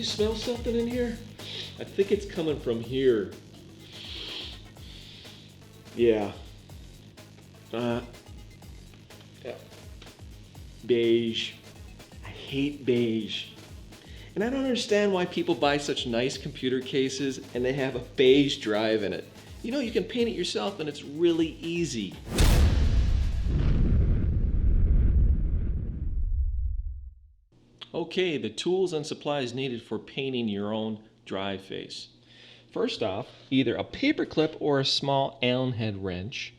smell something in here? I think it's coming from here. Yeah. Yeah. Beige. I hate beige. And I don't understand why people buy such nice computer cases and they have a beige drive in it. You know, you can paint it yourself and it's really easy. Okay, the tools and supplies needed for painting your own drive face. First off, either a paper clip or a small Allen head wrench,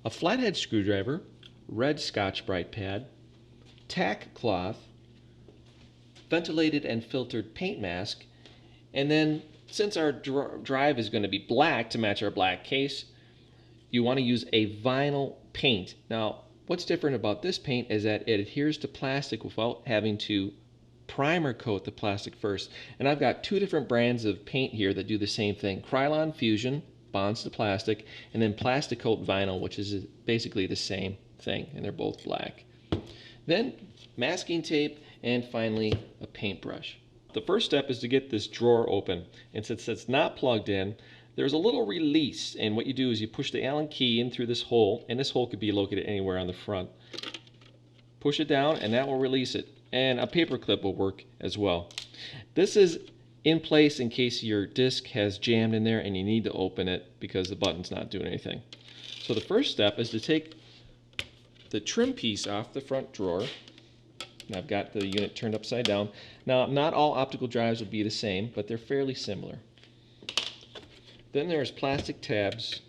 a flathead screwdriver, red Scotch-Brite pad, tack cloth, ventilated and filtered paint mask, and then since our drive is going to be black to match our black case, you want to use a vinyl paint. Now, what's different about this paint is that it adheres to plastic without having to primer coat the plastic first. And I've got two different brands of paint here that do the same thing. Krylon Fusion bonds to plastic, and then Plastic Coat Vinyl, which is basically the same thing, and they're both black. Then masking tape, and finally a paintbrush. The first step is to get this drawer open, and since it's not plugged in, there's a little release, and what you do is you push the Allen key in through this hole, and this hole could be located anywhere on the front. Push it down and that will release it, and a paper clip will work as well. This is in place in case your disc has jammed in there and you need to open it because the button's not doing anything. So the first step is to take the trim piece off the front drawer. And I've got the unit turned upside down. Now, not all optical drives will be the same, but they're fairly similar. Then there's plastic tabs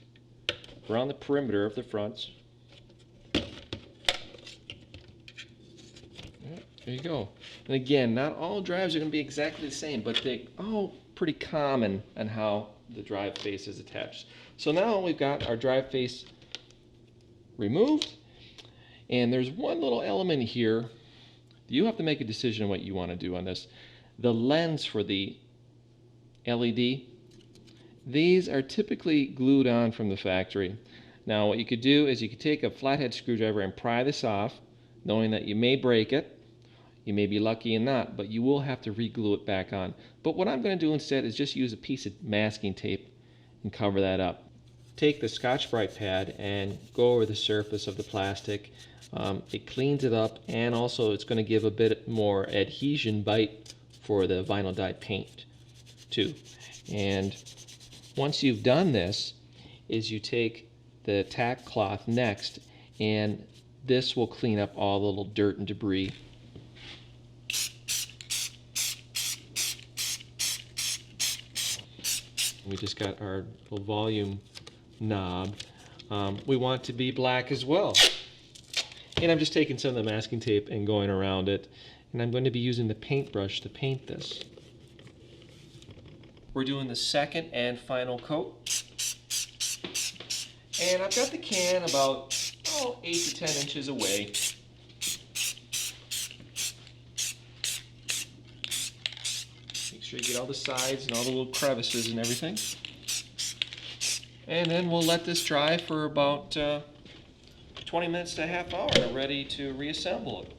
around the perimeter of the fronts. There you go. And again, not all drives are going to be exactly the same, but they're all pretty common on how the drive face is attached. So now we've got our drive face removed, and there's one little element here. You have to make a decision on what you want to do on this. The lens for the LED, these are typically glued on from the factory. Now what you could do is you could take a flathead screwdriver and pry this off, knowing that you may break it. You may be lucky and not, but you will have to re-glue it back on. But what I'm going to do instead is just use a piece of masking tape and cover that up. Take the Scotch-Brite pad and go over the surface of the plastic. It cleans it up, and also it's going to give a bit more adhesion bite for the vinyl dye paint too. And once you've done this, is you take the tack cloth next, and this will clean up all the little dirt and debris. We just got our little volume knob. We want it to be black as well. And I'm just taking some of the masking tape and going around it. And I'm going to be using the paintbrush to paint this. We're doing the second and final coat. And I've got the can about 8 to 10 inches away. Make sure you get all the sides and all the little crevices and everything. And then we'll let this dry for about 20 minutes to a half hour and we're ready to reassemble it.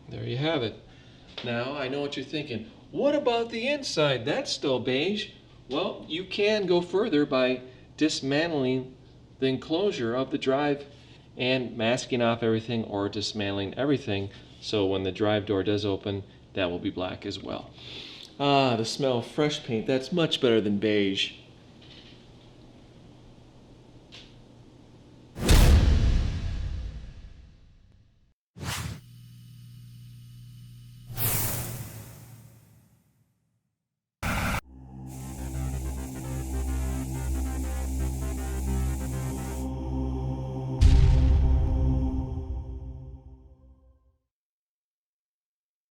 There you have it. Now I know what you're thinking. What about the inside? That's still beige. Well, you can go further by dismantling the enclosure of the drive and masking off everything or dismantling everything, so when the drive door does open, that will be black as well. Ah, the smell of fresh paint, that's much better than beige.